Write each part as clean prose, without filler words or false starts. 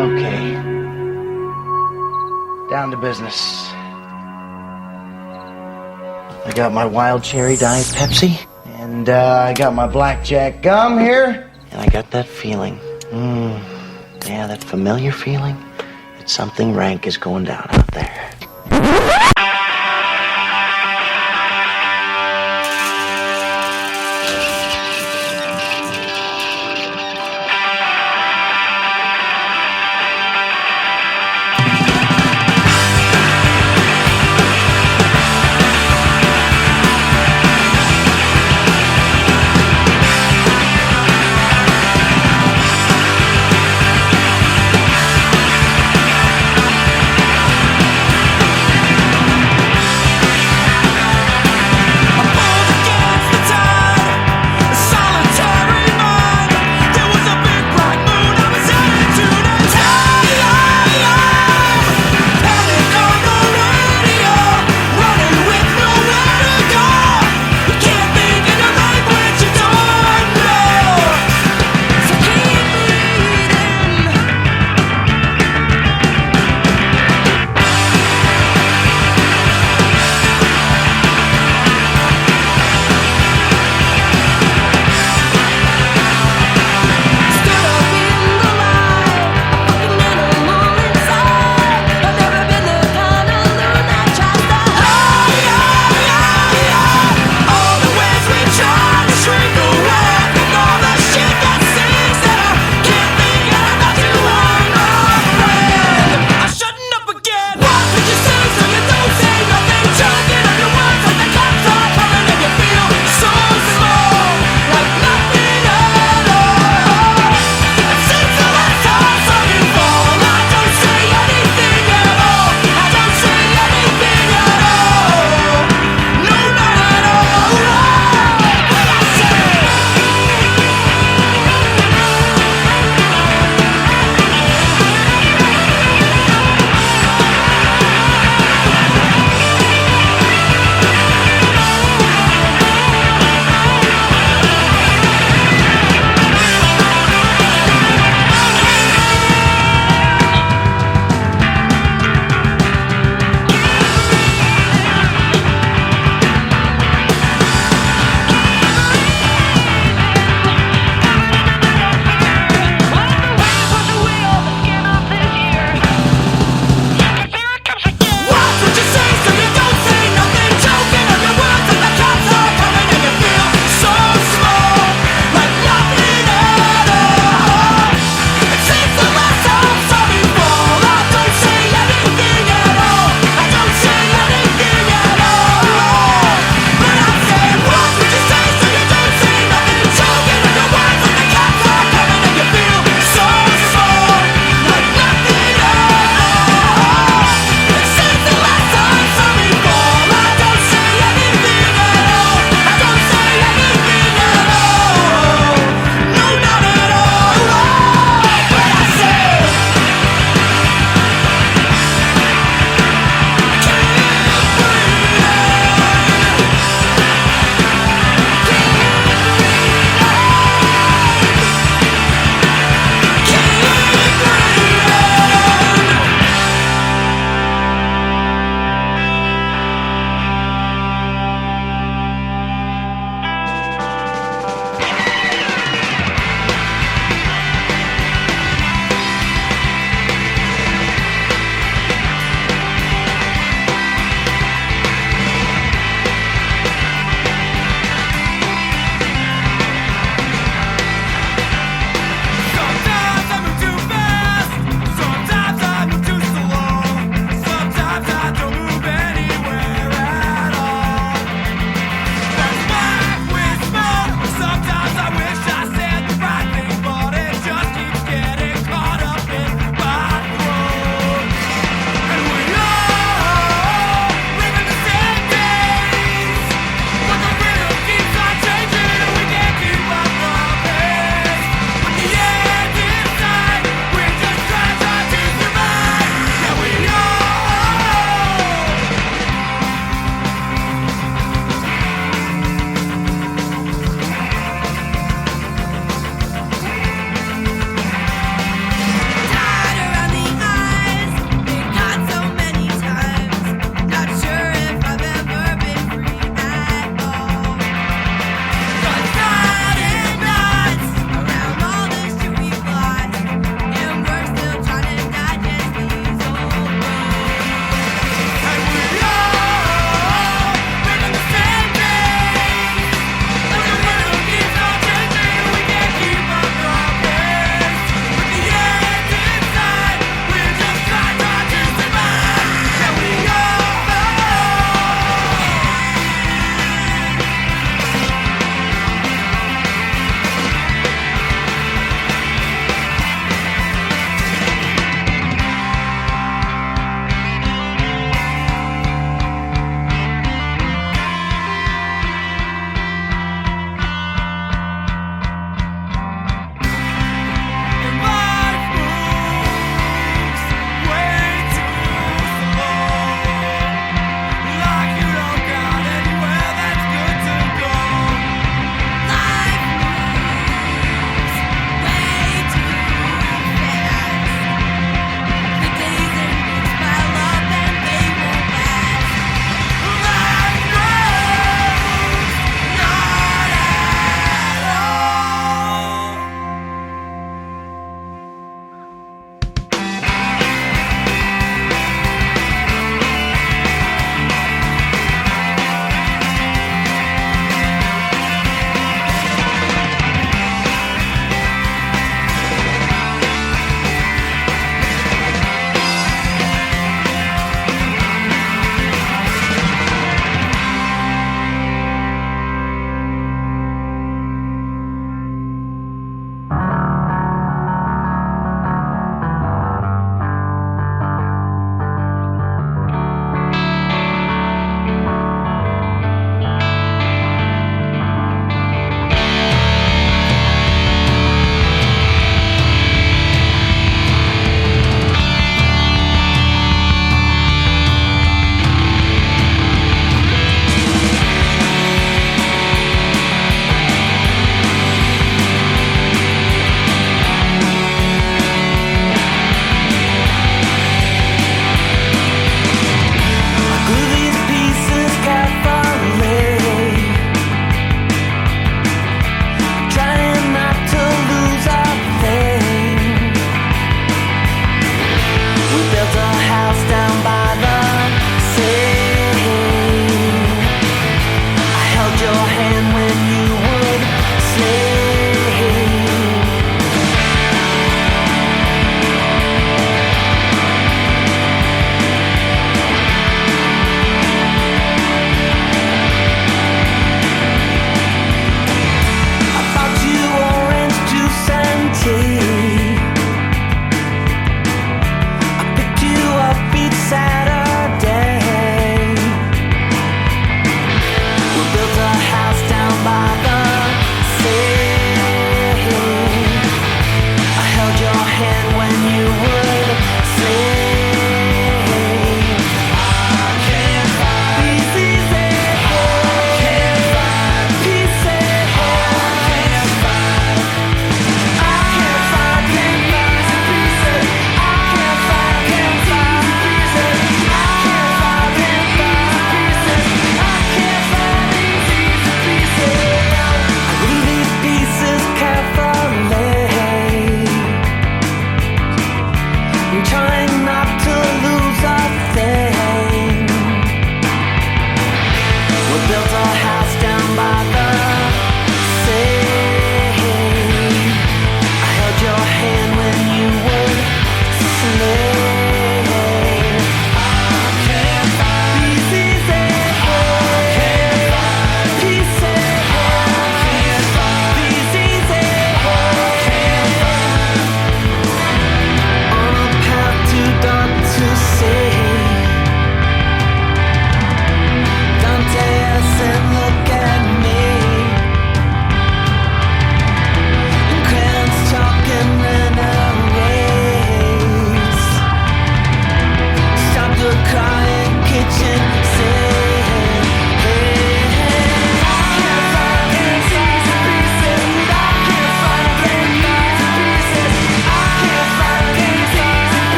Okay. Down to business. I got my wild cherry Diet Pepsi, and I got my blackjack gum here, and I got that feeling. Yeah, that familiar feeling that something rank is going down out there.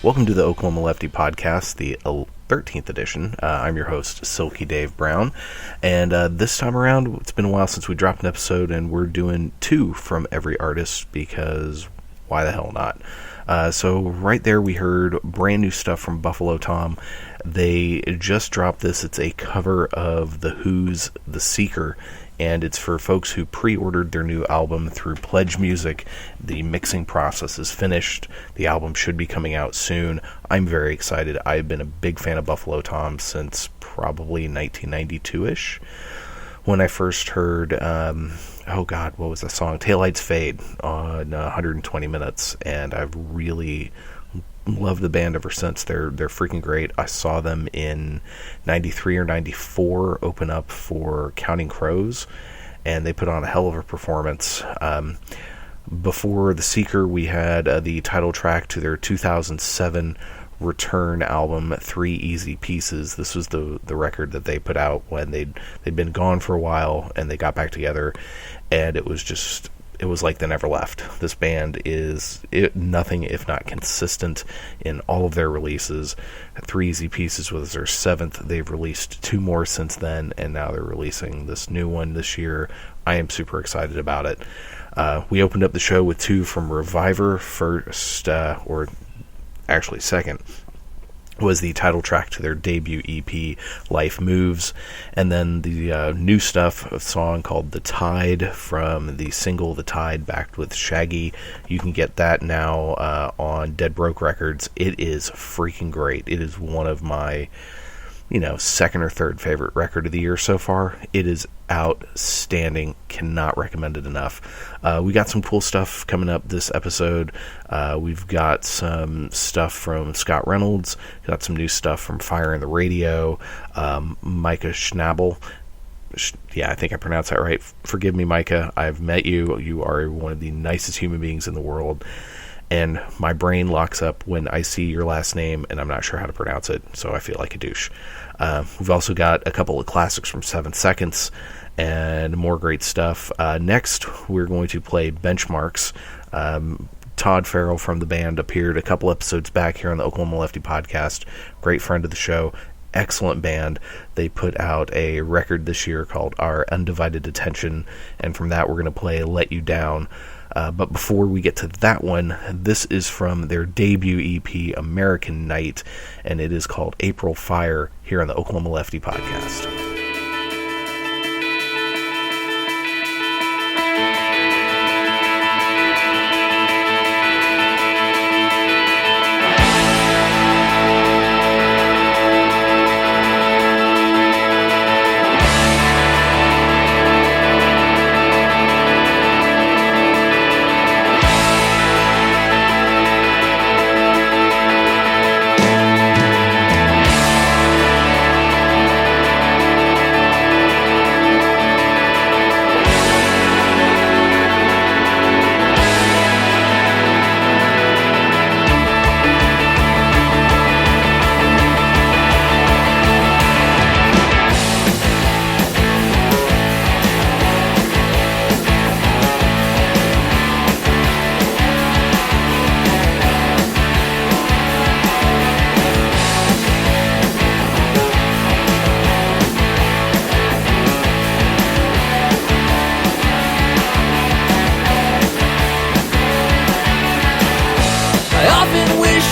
Welcome to the Oklahoma Lefty Podcast, the 13th edition. I'm your host, Silky Dave Brown, and this time around, it's been a while since we dropped an episode, and we're doing 2 from every artist, because why the hell not? So right there we heard brand new stuff from Buffalo Tom. They just dropped this. It's a cover of The Who's The Seeker, and it's for folks who pre-ordered their new album through Pledge Music. The mixing process is finished. The album should be coming out soon. I'm very excited. I've been a big fan of Buffalo Tom since probably 1992-ish, when I first heard, what was the song? Taillights Fade on 120 Minutes, and I've really loved the band ever since. They're freaking great. I saw them in 93 or 94 open up for Counting Crows, and they put on a hell of a performance. Before The Seeker, we had the title track to their 2007 return album, 3 Easy Pieces. This was the record that they put out when they'd been gone for a while, and they got back together, and it was like they never left. This band is nothing if not consistent in all of their releases. 3 Easy Pieces was their 7th. They've released 2 more since then, and now they're releasing this new one this year. I am super excited about it. We opened up the show with 2 from RVIVR. First, or actually second, was the title track to their debut EP, Life Moves, and then the new stuff, a song called The Tide from the single The Tide, backed with Shaggy. You can get that now on Dead Broke Records. It is freaking great. It is one of my, second or third favorite record of the year so far. It is outstanding. Cannot recommend it enough. We got some cool stuff coming up this episode. We've got some stuff from Scott Reynolds, got some new stuff from Fire in the Radio, Micah Schnabel. Yeah, I think I pronounced that right. Forgive me, Micah. I've met you. You are one of the nicest human beings in the world. And my brain locks up when I see your last name, and I'm not sure how to pronounce it, so I feel like a douche. We've also got a couple of classics from 7 Seconds, and more great stuff. Next, we're going to play Benchmarks. Todd Farrell from the band appeared a couple episodes back here on the Oklahoma Lefty Podcast. Great friend of the show. Excellent band. They put out a record this year called Our Undivided Attention, and from that we're going to play Let You Down. But before we get to that one, this is from their debut EP, American Night, and it is called April Fire, here on the Oklahoma Lefty Podcast.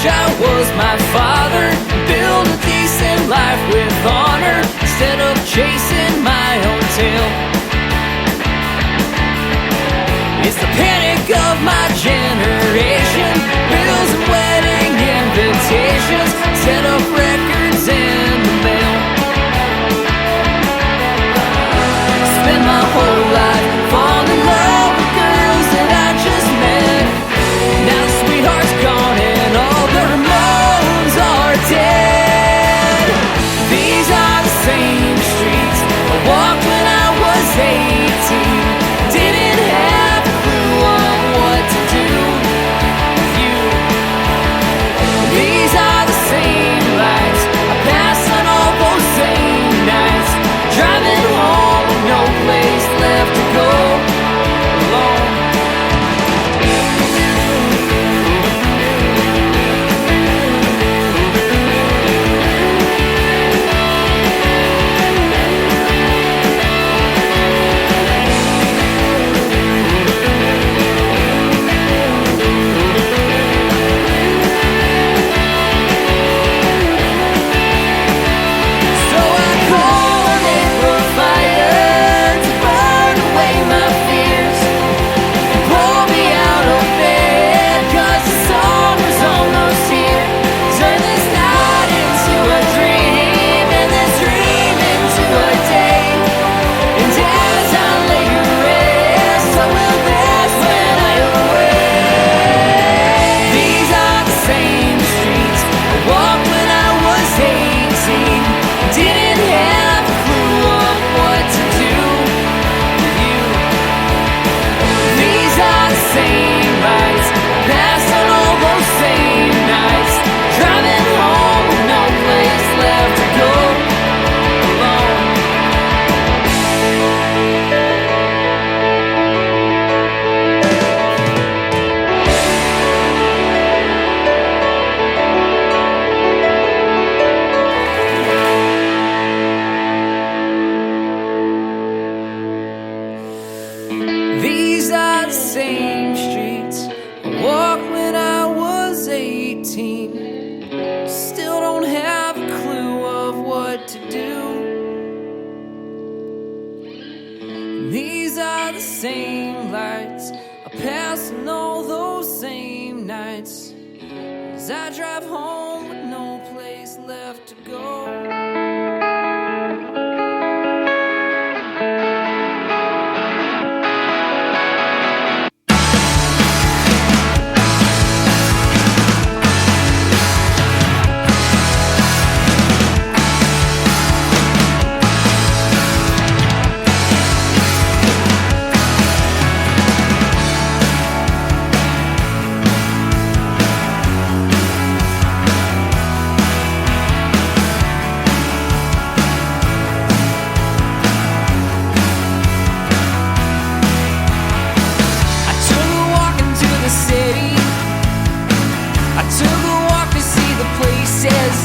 I was my father, build a decent life with honor instead of chasing my own tail. It's the panic of my generation, bills and wedding invitations, set up records in the mail. Spend my whole life falling in love with girls that I just met. Now the sweetheart's gone and all the Ramones are dead. These are the same streets I walked when I was 18. Didn't have a clue on what to do. seen. Still don't have a clue of what to do. These are the same lights I pass on all those same nights as I drive home with no place left to go.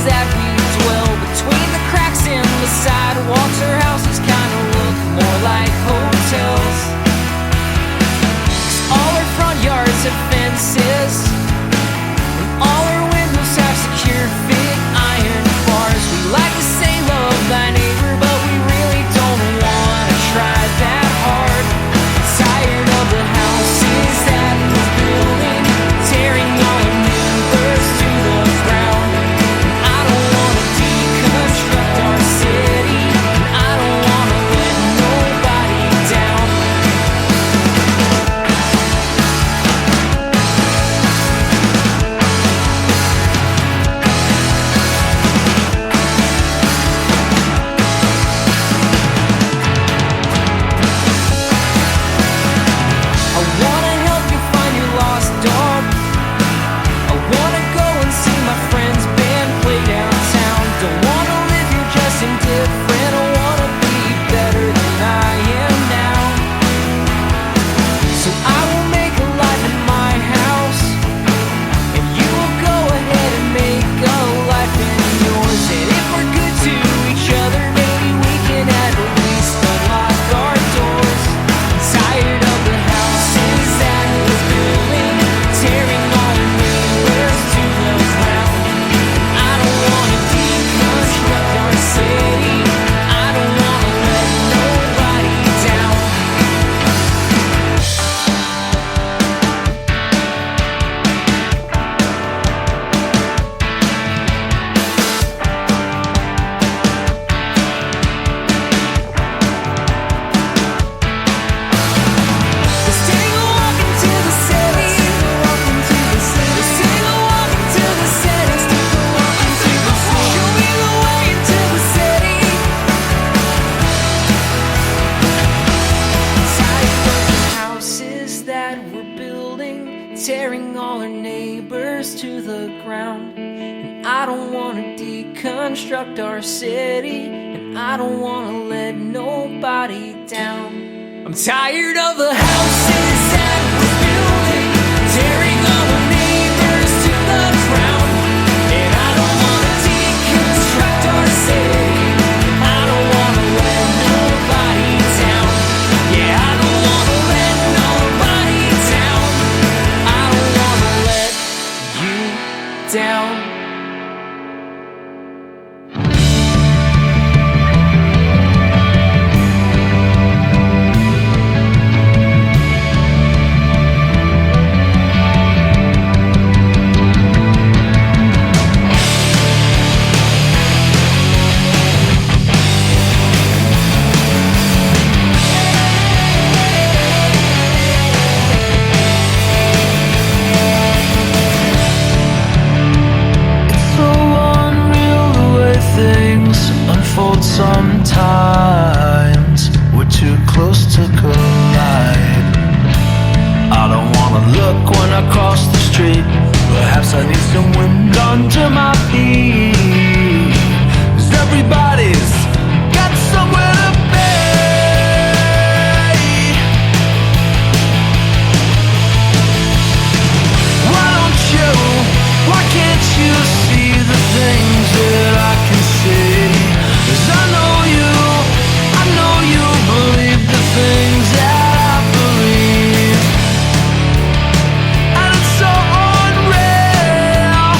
That we dwell between the cracks in the sidewalks. Our houses kind of look more like hotels. 'Cause all our front yards have fences, and all our windows have secured big iron bars. We like to say love thy neighbor, but we really don't want to try that hard. Tired of the houses that we're building, tearing all our neighbors to the ground. Tearing all our neighbors to the ground. And I don't want to deconstruct our city, and I don't want to let nobody down. I'm tired of the houses that we're building, tearing all our neighbors to the ground. And I don't want to deconstruct our city, I don't want to let nobody down. Yeah, I don't want to let nobody down. Down. Sometimes we're too close to collide. I don't wanna look when I cross the street. Perhaps I need some wind under my feet. 'Cause everybody's got somewhere to be. Why can't you see the things that I can see? 'Cause I know you believe the things that I believe. And it's so unreal.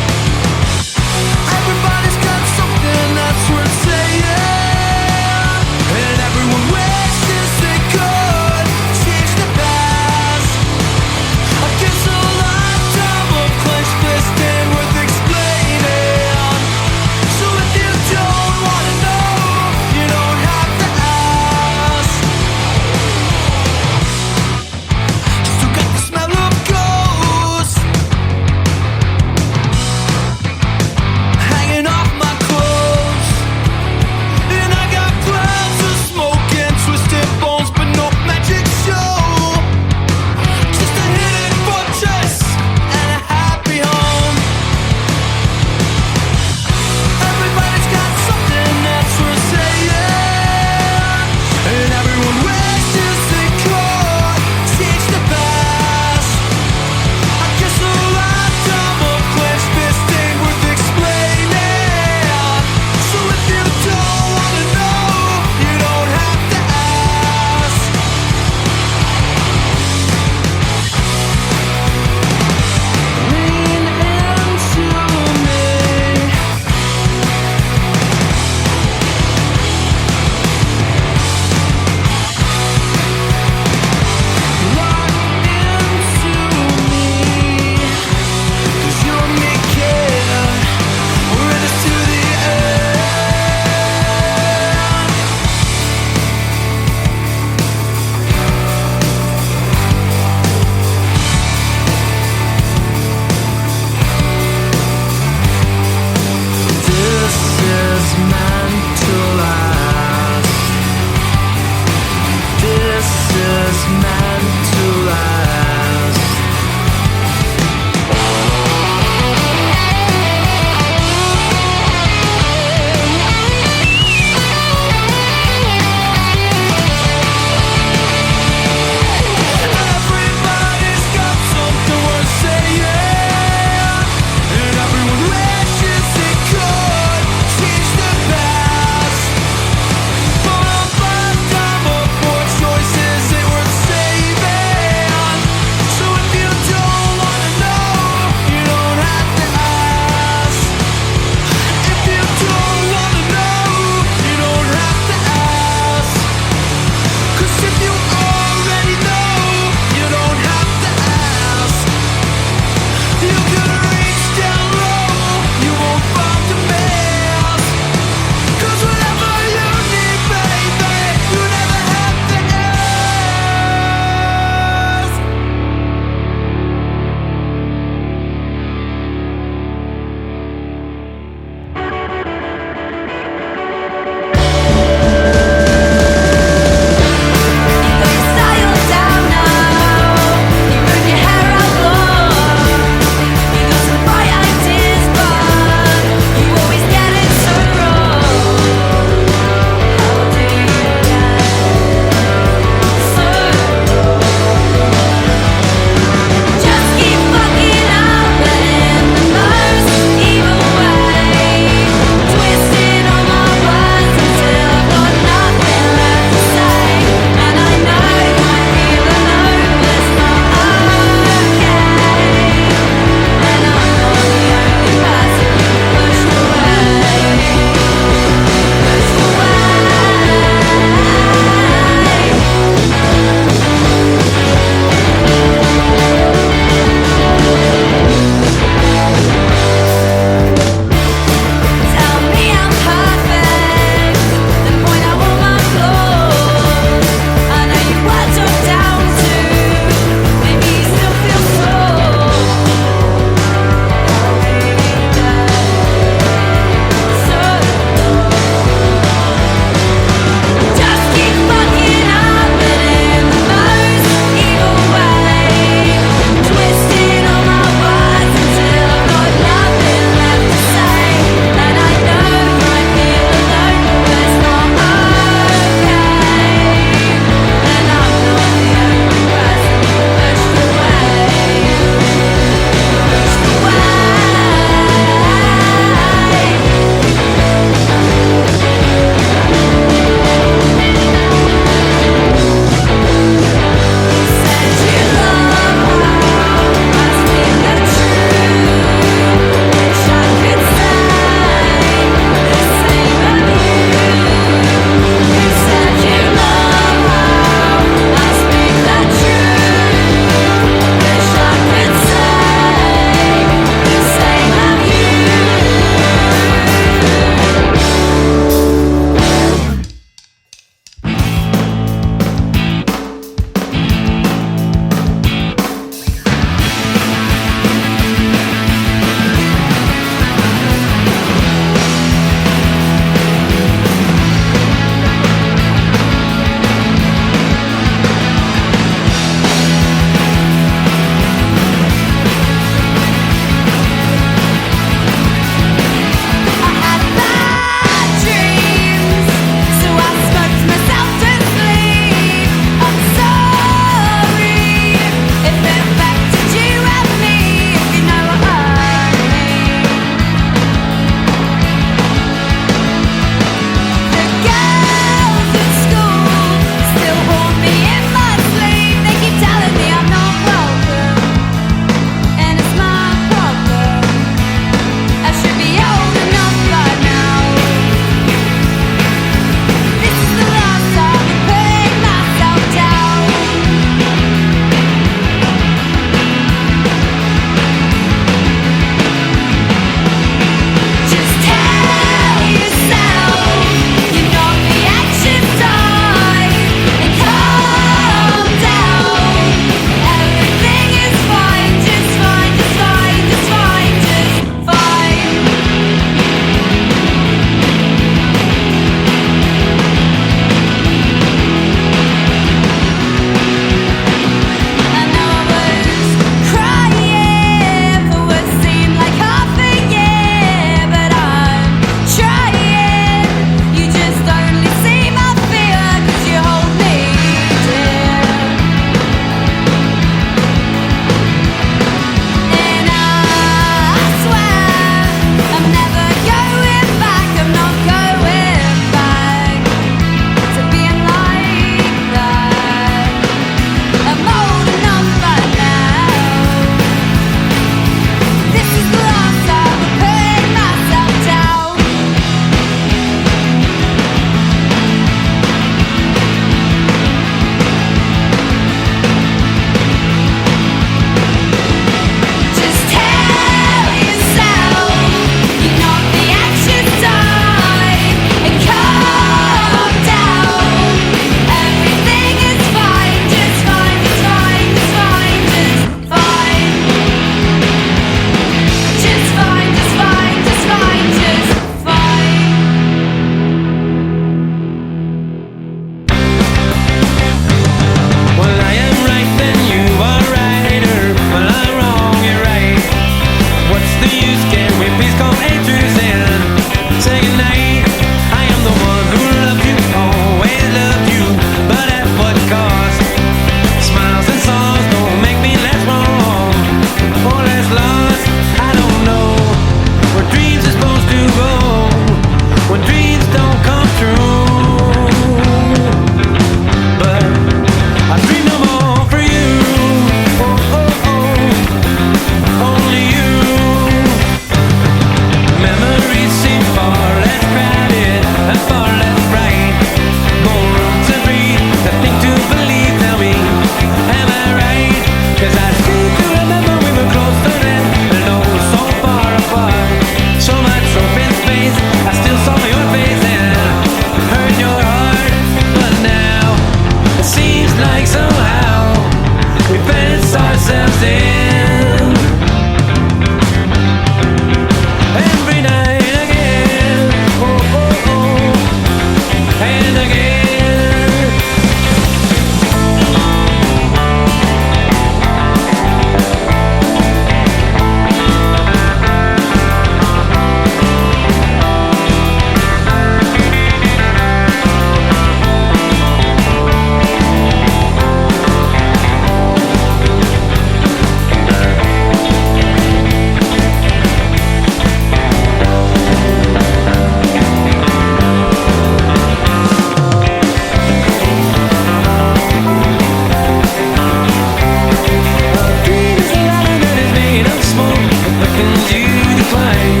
claim.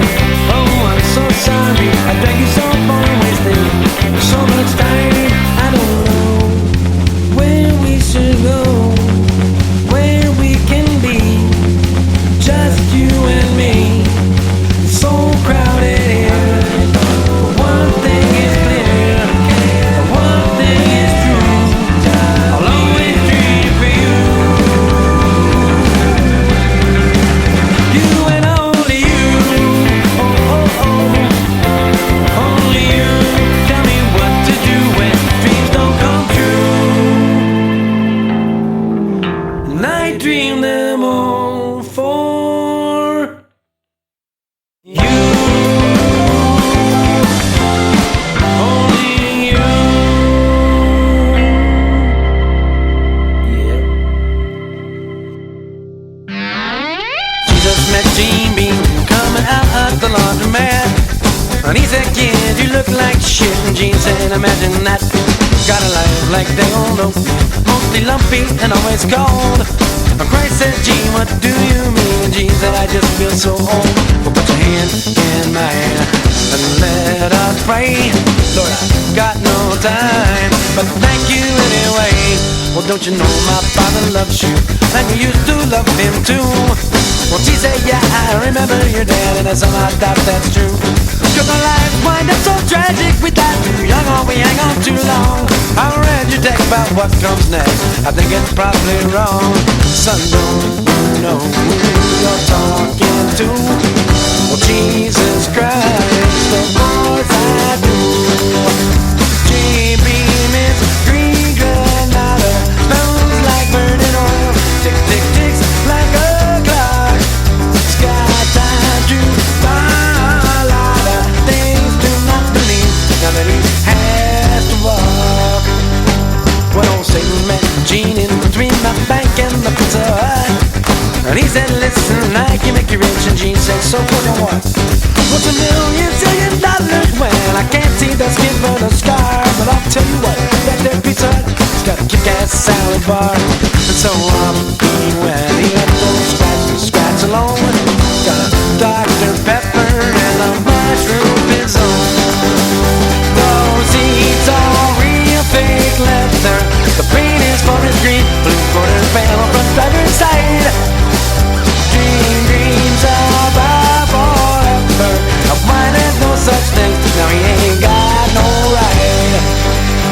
Oh, I'm so sorry. I thank you so for wasting so much time. I don't know where we should go, where we can be, just you and me. It's so crowded here. But one thing is clear, one thing is true. I'll always dream for you. You and only you. Oh, oh, oh. Only you. Tell me what to do when dreams don't come true. And I dream them all for you. Only you. Yeah. Jesus met Gene Bean coming out of the laundromat, and he said, "Kid, you look like shit." And Gene said, "Imagine that. Got a life like they all know, mostly lumpy and always cold." And Christ said, "Gene, what do you mean?" And Gene said, "I just feel so old." Well, put your hand in mine and let us pray. Lord, I've got no time, but thank you anyway. Well, don't you know my Father loves you, and you used to love him too. Well, she said, "Yeah, I remember your dad," and I somehow doubt that's true. 'Cause our lives wind up so tragic. We die too young or we hang on too long. I read your text about what comes next. I think it's probably wrong. Son, don't you know who you're talking to? Well, Jesus Christ, of course I do. J-Beam is green granada, smells like burning oil. Tick, tick, ticks like a clock. Sky time to buy a lot of things to not believe. Now that he has to walk. When old Satan met Gene in between the bank and the Pizza Hut, and he said, "Listen, I can make you rich." And Gene said, "So what do you want?" "What's $1 zillion? Well, I can't see the skin for the scar, but I'll tell you what, that there Pizza Hut, it's got a kick-ass salad bar." And so I'm eating well, he left those scratch alone. Got a Dr. Pepper and a mushroom pizzone. Those seats are real fake leather. The paint is forest green, blue quarter panel from driver's side. Dreams are by forever. Why there's no such thing? Now he ain't got no right.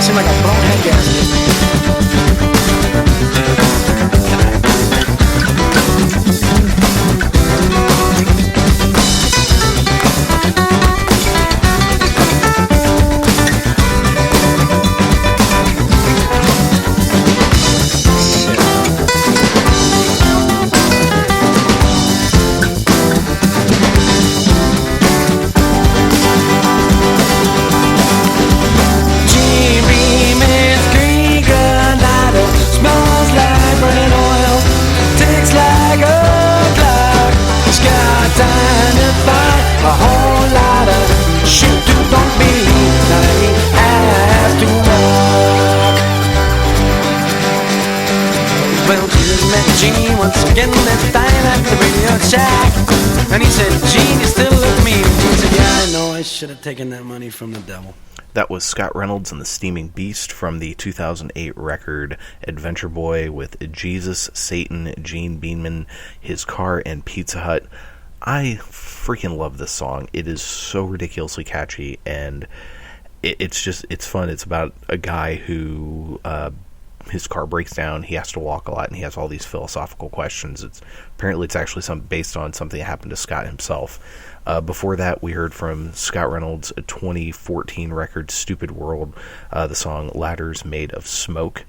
Seem like a bonehead gasket. Gene once again this time at the Radio Shack, and he said, "Gene, you still look mean." He said, "Yeah, I know, I should have taken that money from the devil." That was Scott Reynolds and the Steaming Beast from the 2008 record Adventure Boy with Jesus, Satan, Gene Beanman, His Car, and Pizza Hut. I freaking love this song. It is so ridiculously catchy, and it's fun. It's about a guy who his car breaks down, he has to walk a lot, and he has all these philosophical questions. Apparently it's actually based on something that happened to Scott himself. Before that, we heard from Scott Reynolds' 2014 record Stupid World, the song Ladders Made of Smoke.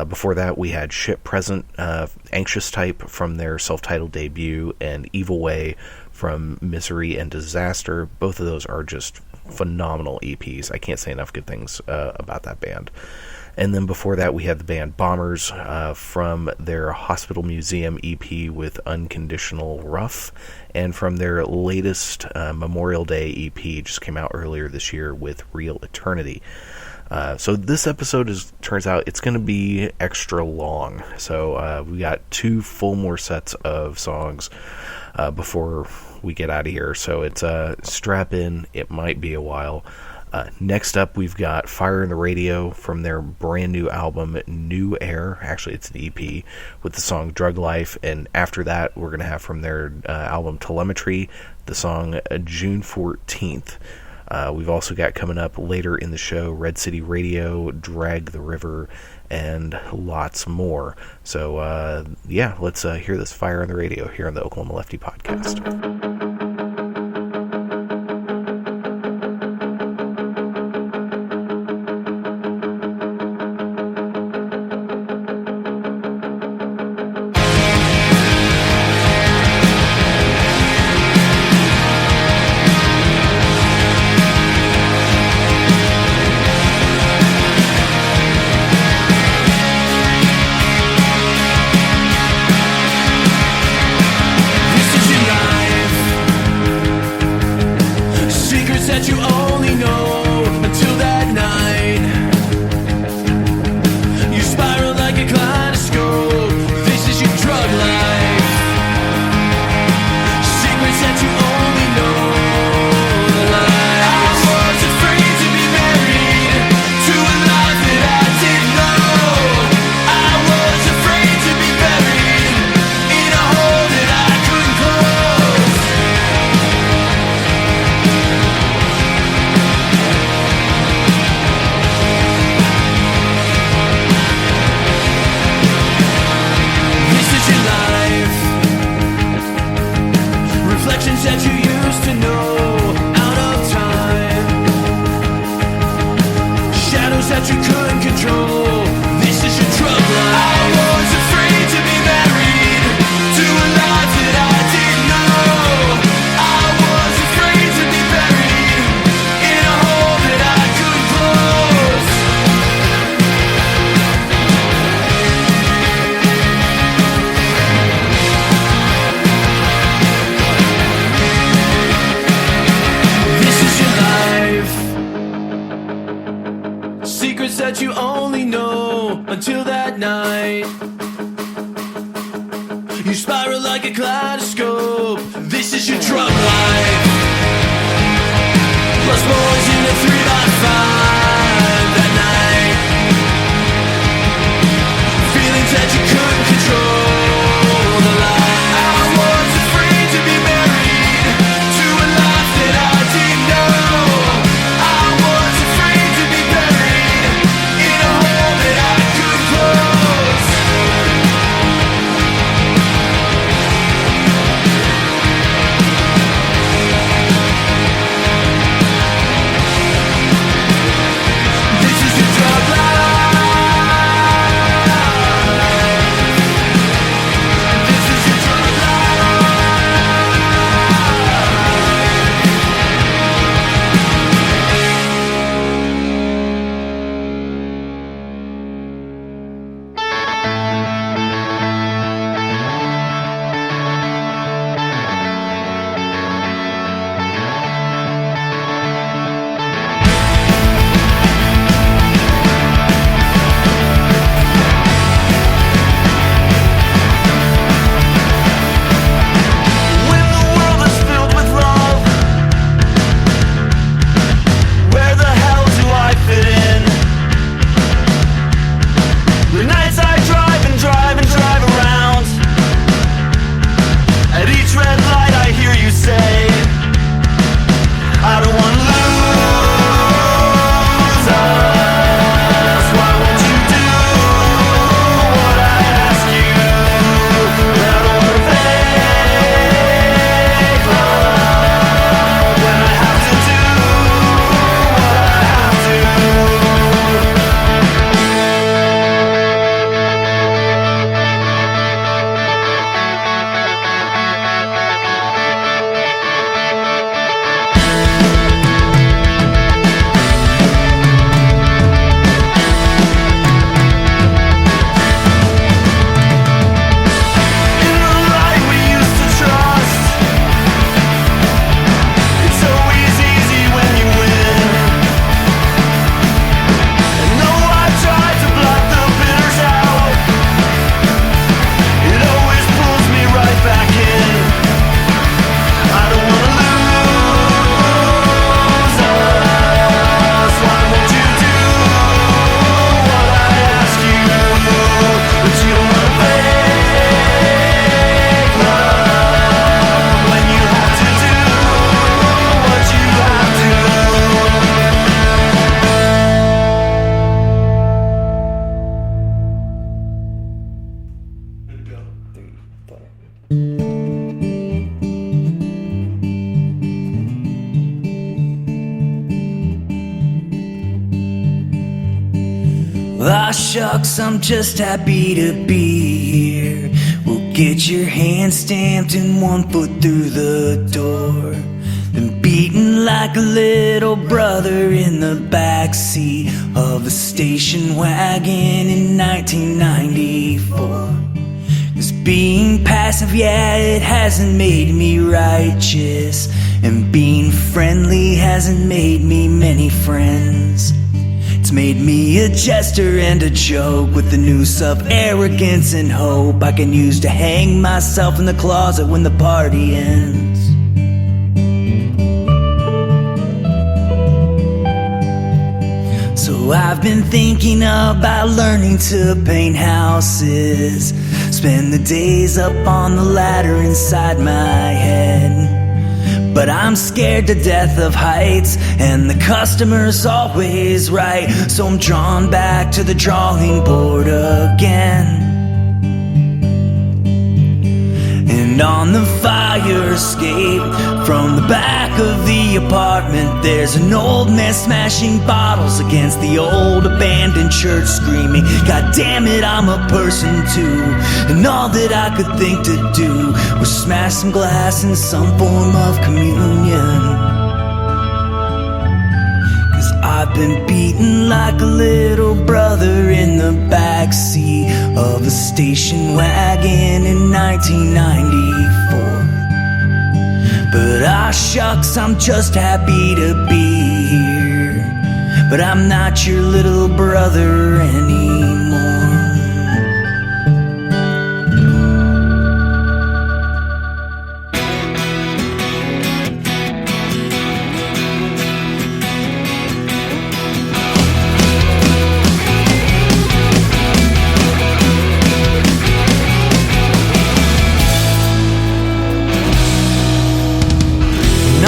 Before that, we had Ship Present, Anxious Type from their self-titled debut, and Evil Way from Misery and Disaster. Both of those are just phenomenal EPs. I can't say enough good things about that band. And then before that, we had the band Bombers from their Hospital Museum EP with Unconditional Rough, and from their latest Memorial Day EP, just came out earlier this year, with Real Eternity. So this episode turns out it's going to be extra long. So we got 2 full more sets of songs before we get out of here. So it's strap in. It might be a while. Next up, we've got Fire in the Radio from their brand new album, New Air. Actually, it's an EP with the song Drug Life. And after that, we're going to have from their album Telemetry, the song June 14th. We've also got coming up later in the show, Red City Radio, Drag the River, and lots more. So, let's hear this Fire in the Radio here on the Oklahoma Lefty Podcast. That you only know until that night. You spiral like a kaleidoscope. This is your drug life. Plus boys in a 3x5 that night. Feelings that you couldn't control. The light. I was afraid to be married to a life that I didn't know. I was afraid to be buried in a hole that I could close. Ah, shucks, I'm just happy to be here. We'll get your hand stamped and 1 foot through the door. Been beaten like a little brother in the backseat of a station wagon in 1994. 'Cause being passive, yeah, it hasn't made me righteous, and being friendly hasn't made me many friends. It's made me a jester and a joke with the noose of arrogance and hope I can use to hang myself in the closet when the party ends. So I've been thinking about learning to paint houses, spend the days up on the ladder inside my head. But I'm scared to death of heights, and the customer's always right, so I'm drawn back to the drawing board again. And on the fire escape from the back of the apartment, there's an old man smashing bottles against the old abandoned church, screaming, God damn it, I'm a person too. And all that I could think to do was smash some glass in some form of communion. I've been beaten like a little brother in the backseat of a station wagon in 1994. But ah, shucks, I'm just happy to be here. But I'm not your little brother anymore.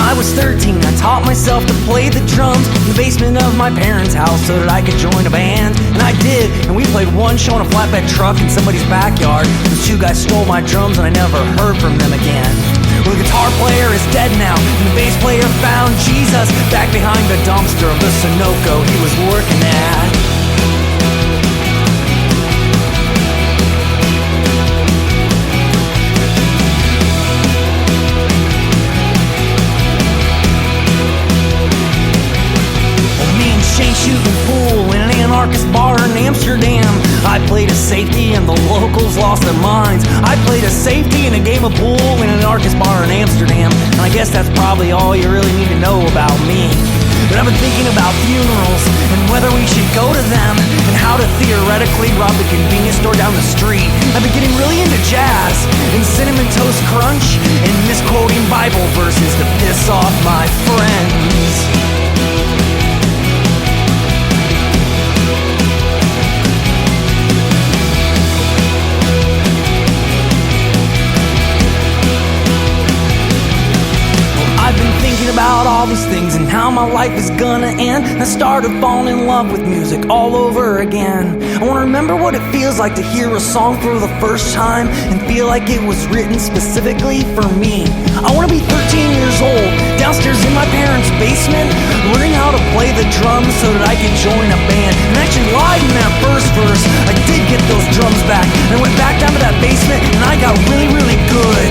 I was 13, I taught myself to play the drums in the basement of my parents' house so that I could join a band. And I did, and we played one show in a flatbed truck in somebody's backyard. Those 2 guys stole my drums and I never heard from them again. Well, the guitar player is dead now, and the bass player found Jesus back behind the dumpster of the Sunoco he was working at. Shooting pool in an anarchist bar in Amsterdam. I played a safety and the locals lost their minds. I played a safety in a game of pool in an anarchist bar in Amsterdam. And I guess that's probably all you really need to know about me. But I've been thinking about funerals and whether we should go to them, and how to theoretically rob the convenience store down the street. I've been getting really into jazz and Cinnamon Toast Crunch and misquoting Bible verses to piss off my friends. I've been thinking about all these things and how my life is gonna end. I started falling in love with music all over again. I wanna remember what it feels like to hear a song for the first time and feel like it was written specifically for me. I wanna be 13 years old, downstairs in my parents' basement, learning how to play the drums so that I could join a band. And I actually lied in that first verse. I did get those drums back, and I went back down to that basement and I got really, really good.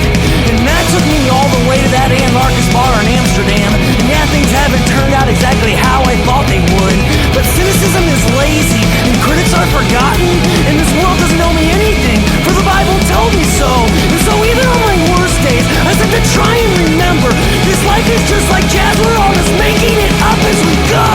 And that took me all the way to that anarchist bar in Amsterdam. And yeah, things haven't turned out exactly how I thought they would, but cynicism is lazy and critics are forgotten, and this world doesn't owe me anything, for the Bible told me so. And so even on my worst days, I just have to try and remember this life is just like jazz, we're all just making it up as we go.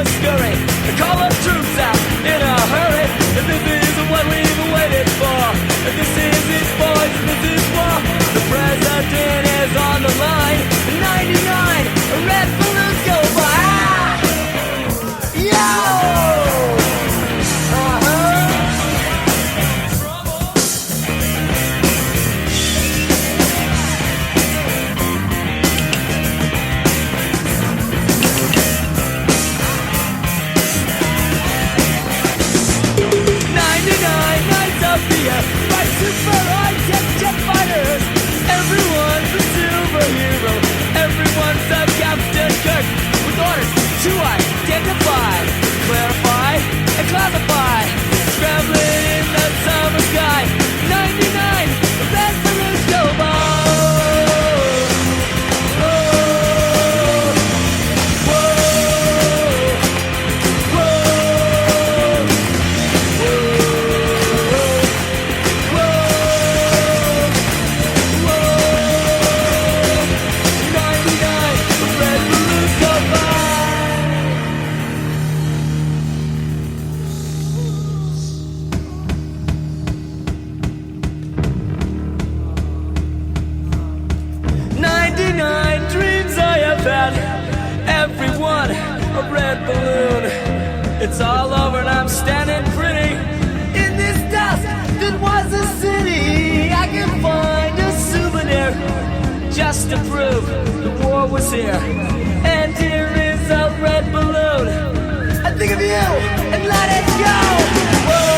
a scurry, call our troops out in a hurry. And this is what we've waited for. And this is it, boys, and this is war. The president is on the line. 99 red balloons go by. Yo! Right super high-tech jet fighters. Everyone's a superhero. Everyone's a Captain Kirk with orders to identify, clarify, and classify. Scrambling in the summer sky. 99 red balloons go by. Everyone, a red balloon. It's all over and I'm standing pretty in this dust that was a city. I can find a souvenir just to prove the war was here. And here is a red balloon. I think of you and let it go. Whoa.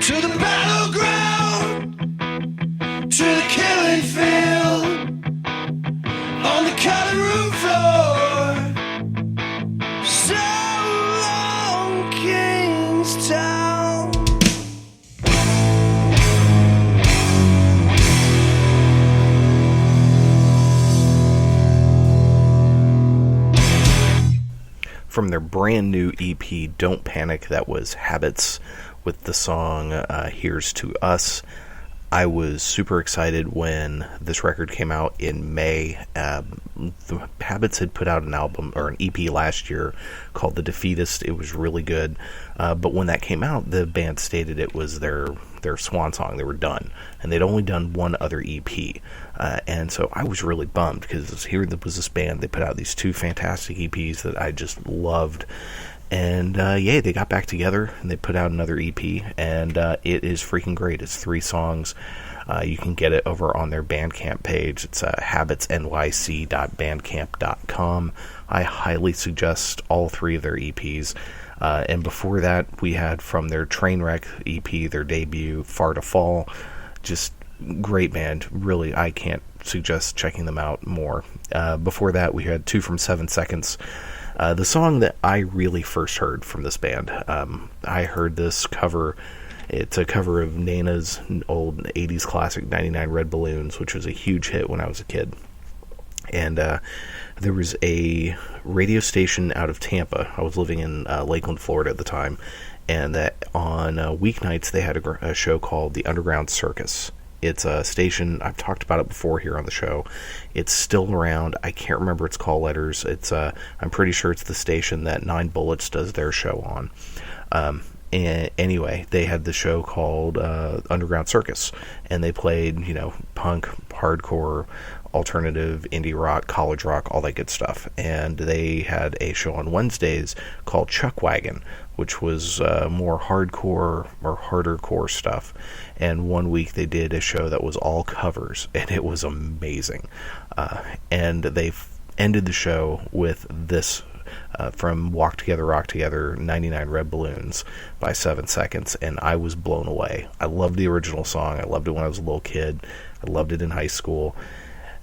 to the battleground, to the killing field, on the cutting room floor. So long, Kingstown. From their brand new EP, Don't Panic, that was Habits with the song Here's to Us. I was super excited when this record came out in May. The Habits had put out an album, or an EP last year, called The Defeatist. It was really good. But when that came out, the band stated it was their swan song. They were done. And they'd only done one other EP. And so I was really bummed, because here was this band. They put out these two fantastic EPs that I just loved. And they got back together and they put out another EP, and it is freaking great. It's 3 songs. You can get it over on their Bandcamp page. It's habitsnyc.bandcamp.com. I highly suggest all 3 of their EPs. And before that, we had from their Trainwreck EP, their debut, Far to Fall. Just great band. Really, I can't suggest checking them out more. Before that, we had 2 from 7 Seconds. The song that I really first heard from this band, I heard this cover. It's a cover of Nana's old 80s classic 99 Red Balloons, which was a huge hit when I was a kid. And there was a radio station out of Tampa. I was living in Lakeland, Florida at the time. And that on weeknights they had a show called The Underground Circus. It's a station, I've talked about it before here on the show. It's still around. I can't remember its call letters. It's I'm pretty sure it's the station that 9 Bullets does their show on. And anyway, they had the show called Underground Circus, and they played, punk, hardcore, alternative, indie rock, college rock, all that good stuff. And they had a show on Wednesdays called Chuck Wagon, which was more hardcore or harder core stuff. And one week they did a show that was all covers, and it was amazing. And they ended the show with this from Walk Together, Rock Together, 99 Red Balloons by 7 Seconds, and I was blown away. I loved the original song. I loved it when I was a little kid. I loved it in high school.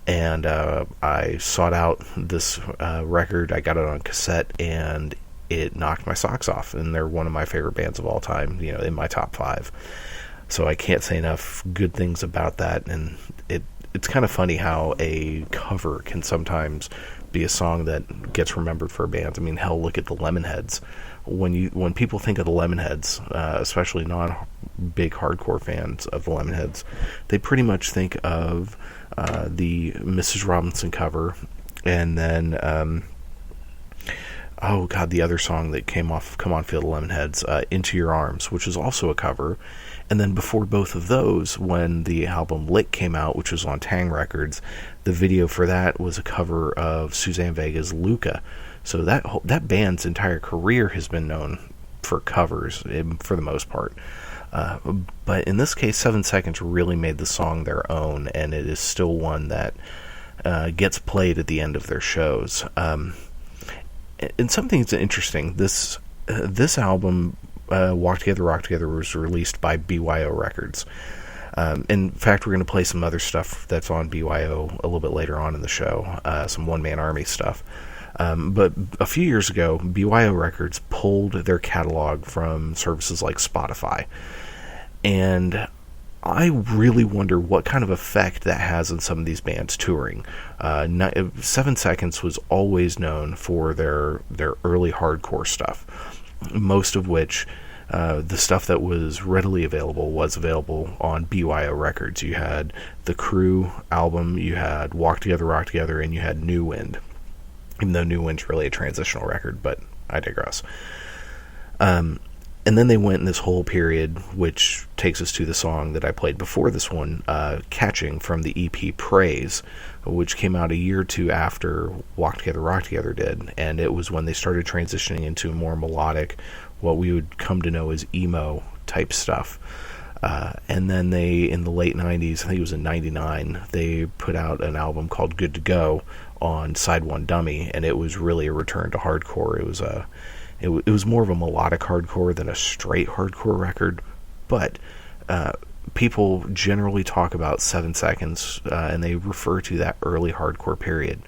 And I sought out this record. I got it on cassette, and it knocked my socks off. And they're one of my favorite bands of all time, in my top 5. So I can't say enough good things about that. And it's kind of funny how a cover can sometimes be a song that gets remembered for bands. I mean, hell, look at the Lemonheads. When people think of the Lemonheads, especially non-big hardcore fans of the Lemonheads, they pretty much think of the Mrs. Robinson cover, and then the other song that came off Come On Feel the Lemonheads, Into Your Arms, which is also a cover. And then before both of those, when the album Lick came out, which was on Tang Records, the video for that was a cover of Suzanne Vega's Luca. So that band's entire career has been known for covers, for the most part. But in this case, 7 Seconds really made the song their own, and it is still one that gets played at the end of their shows. And something that's interesting, this album, Walk Together, Rock Together, was released by BYO Records. In fact, we're going to play some other stuff that's on BYO a little bit later on in the show, some one-man army stuff. But a few years ago, BYO Records pulled their catalog from services like Spotify. And I really wonder what kind of effect that has on some of these bands touring. 7 Seconds was always known for their early hardcore stuff, most of which the stuff that was readily available was available on BYO Records. You had the Crew album, you had Walk Together, Rock Together, and you had New Wind. Even though New Wind's really a transitional record, but I digress. And then they went in this whole period, which takes us to the song that I played before this one, Catching, from the EP Praise, which came out a year or two after Walk Together, Rock Together did. And it was when they started transitioning into more melodic, what we would come to know as emo type stuff. And then they, in the late 90s, I think it was in 99, they put out an album called Good to Go on Side One Dummy, and it was really a return to hardcore. It was more of a melodic hardcore than a straight hardcore record, but people generally talk about 7 seconds, and they refer to that early hardcore period.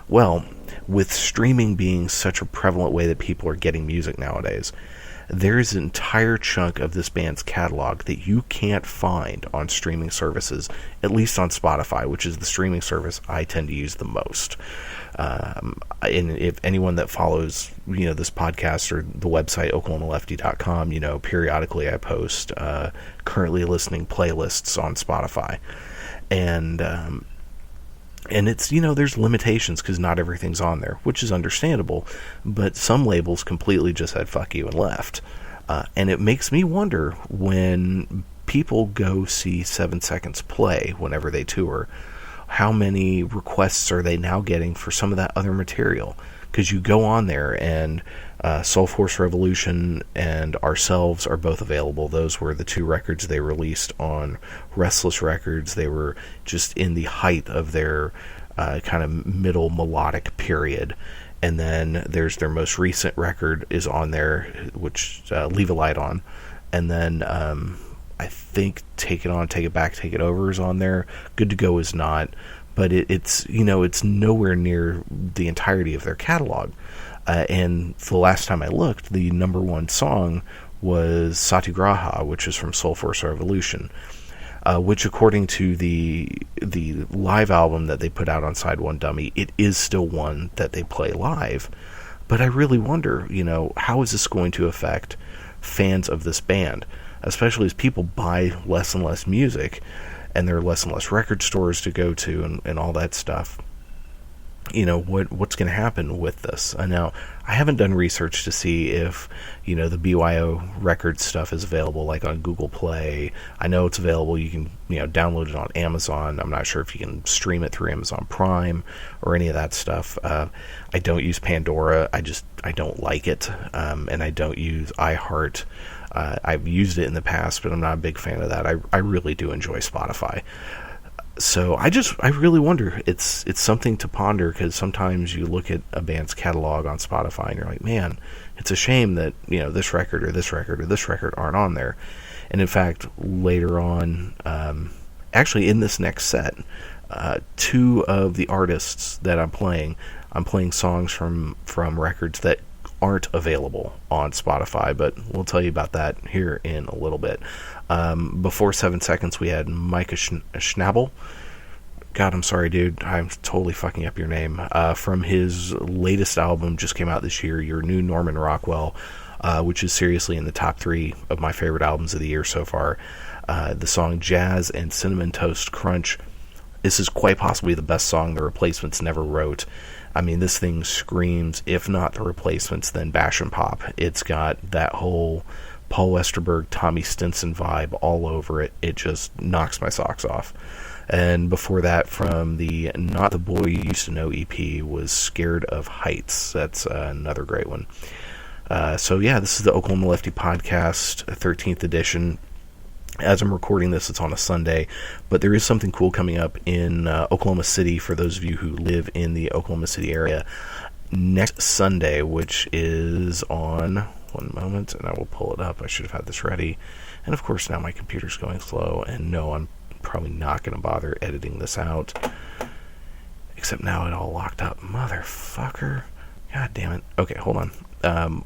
Well, with streaming being such a prevalent way that people are getting music nowadays, there's an entire chunk of this band's catalog that you can't find on streaming services, at least on Spotify, which is the streaming service I tend to use the most. And if anyone that follows, this podcast or the website OklahomaLefty.com, periodically I post currently listening playlists on Spotify. And it's, there's limitations because not everything's on there, which is understandable, but some labels completely just said fuck you and left. And it makes me wonder, when people go see 7 Seconds play whenever they tour, how many requests are they now getting for some of that other material? Because you go on there and Soul Force Revolution and Ourselves are both available. Those were the 2 records they released on Restless Records. They were just in the height of their kind of middle melodic period. And then there's their most recent record is on there, which Leave a Light On. And then I think Take It On, Take It Back, Take It Over is on there. Good to Go is not. But it's nowhere near the entirety of their catalog. And the last time I looked, the number 1 song was Satyagraha, which is from Soul Force Revolution, which, according to the live album that they put out on Side 1 Dummy, it is still one that they play live. But I really wonder, how is this going to affect fans of this band, especially as people buy less and less music, and there are less and less record stores to go to and all that stuff. What's going to happen with this? Now, I haven't done research to see if, the BYO record stuff is available, like on Google Play. I know it's available. You can, download it on Amazon. I'm not sure if you can stream it through Amazon Prime or any of that stuff. I don't use Pandora. I don't like it. And I don't use iHeart. I've used it in the past, but I'm not a big fan of that. I really do enjoy Spotify. So I really wonder. It's something to ponder, because sometimes you look at a band's catalog on Spotify and you're like, man, it's a shame that this record or this record or this record aren't on there. And in fact, later on, actually in this next set, 2 of the artists that I'm playing songs from records that aren't available on Spotify, but we'll tell you about that here in a little bit. Before 7 Seconds, we had Micah Schnabel. God, I'm sorry, dude. I'm totally fucking up your name. From his latest album, just came out this year, Your New Norman Rockwell, which is seriously in the top 3 of my favorite albums of the year so far. The song Jazz and Cinnamon Toast Crunch. This is quite possibly the best song the Replacements never wrote. I mean, this thing screams, if not the Replacements, then Bash and Pop. It's got that whole Paul Westerberg, Tommy Stinson vibe all over it. It just knocks my socks off. And before that, from the Not the Boy You Used to Know EP, was Scared of Heights. That's another great one. So yeah, this is the Oklahoma Lefty Podcast, 13th edition. As I'm recording this, it's on a Sunday, but there is something cool coming up in Oklahoma City for those of you who live in the Oklahoma City area. Next Sunday, which is on, one moment, and I will pull it up. I should have had this ready. And of course, now my computer's going slow, and no, I'm probably not going to bother editing this out. Except now it all locked up. Motherfucker. God damn it. Okay, hold on.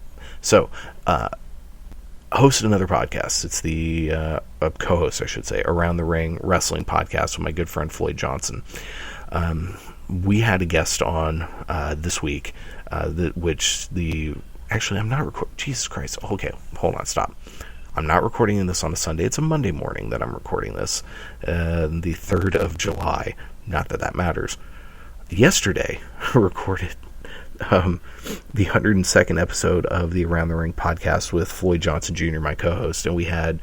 Hosted another podcast. It's the co-host, I should say, Around the Ring Wrestling Podcast with my good friend Floyd Johnson. We had a guest on this week, actually, I'm not recording. Jesus Christ. Okay, hold on, stop. I'm not recording this on a Sunday. It's a Monday morning that I'm recording this, the 3rd of July. Not that that matters. Yesterday, I recorded the 102nd episode of the Around the Ring podcast with Floyd Johnson Jr., my co-host, and we had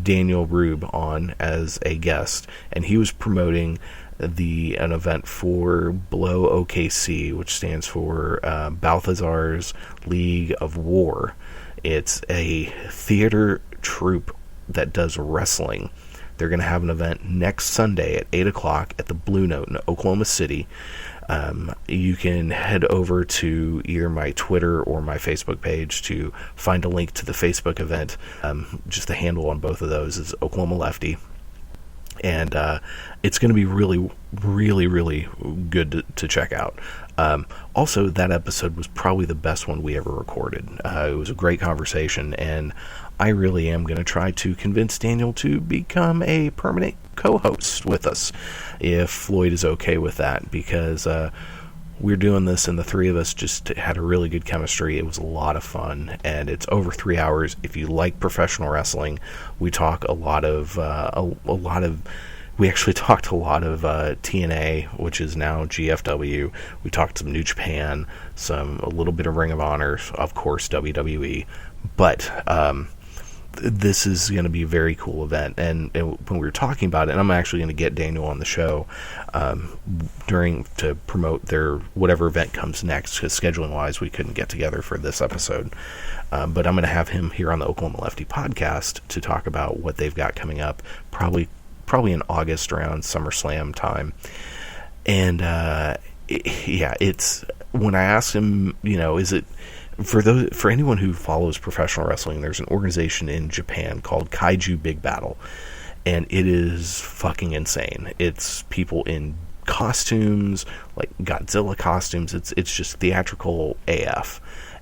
Daniel Rube on as a guest, and he was promoting an event for Blow OKC, which stands for Balthazar's League of War. It's a theater troupe that does wrestling They're going to have an event next Sunday at 8 o'clock at the Blue Note in Oklahoma City. You can head over to either my Twitter or my Facebook page to find a link to the Facebook event. Just the handle on both of those is Oklahoma Lefty. And it's going to be really, really, really good to check out. Also, that episode was probably the best one we ever recorded. It was a great conversation, and I really am going to try to convince Daniel to become a permanent co-host with us, if Floyd is okay with that, because we're doing this and the three of us just had a really good chemistry. It was a lot of fun, and it's over 3 hours. If you like professional wrestling, we talk a lot of we actually talked a lot of TNA, which is now GFW. We talked some New Japan, a little bit of Ring of Honor, of course WWE, but this is going to be a very cool event. And when we were talking about it, and I'm actually going to get Daniel on the show to promote their whatever event comes next, because scheduling wise we couldn't get together for this episode. But I'm going to have him here on the Oklahoma Lefty podcast to talk about what they've got coming up, probably in August around SummerSlam time. And it's when I asked him, is it for anyone who follows professional wrestling, there's an organization in Japan called Kaiju Big Battle, and it is fucking insane. It's people in costumes, like Godzilla costumes. It's just theatrical AF.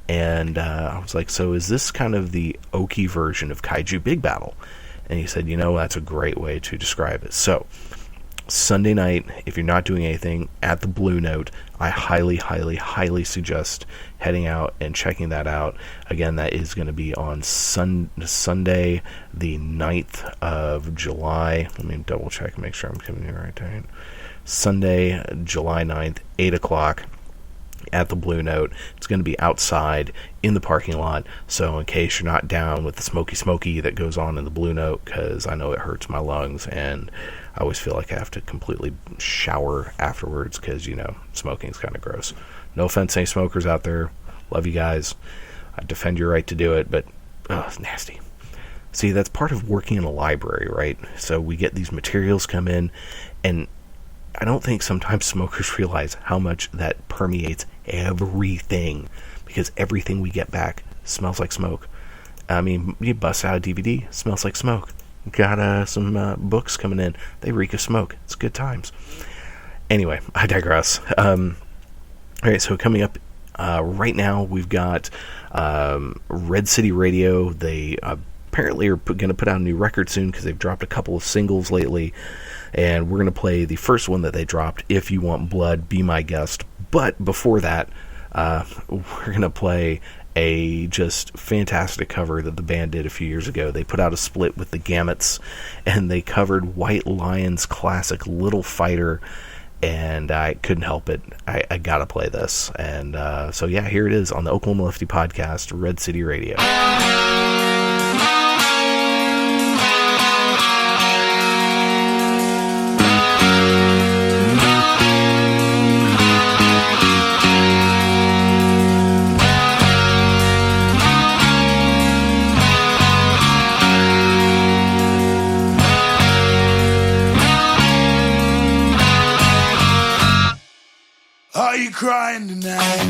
And I was like, so is this kind of the Oki version of Kaiju Big Battle? And he said, that's a great way to describe it. So Sunday night, if you're not doing anything at the Blue Note, I highly, highly, highly suggest heading out and checking that out. Again, that is going to be on Sunday, the 9th of July. Let me double check and make sure I'm giving you the right time. Sunday, July 9th, 8 o'clock at the Blue Note. It's going to be outside in the parking lot, so in case you're not down with the smoky that goes on in the Blue Note, because I know it hurts my lungs, and I always feel like I have to completely shower afterwards, because, smoking is kind of gross. No offense to any smokers out there. Love you guys. I defend your right to do it, but it's nasty. See, that's part of working in a library, right? So we get these materials come in, and I don't think sometimes smokers realize how much that permeates everything, because everything we get back smells like smoke. I mean, you bust out a DVD, smells like smoke. Got some books coming in, they reek of smoke. It's good times. Anyway, I digress. Alright, so coming up right now, we've got Red City Radio. They apparently are going to put out a new record soon, because they've dropped a couple of singles lately. And we're going to play the first one that they dropped, If You Want Blood, Be My Guest. But before that, we're going to play a just fantastic cover that the band did a few years ago. They put out a split with the Gamuts, and they covered White Lion's classic Little Fighter, and I couldn't help it. I got to play this. And so, yeah, here it is on the Oklahoma Lefty Podcast, Red City Radio. Are you crying tonight?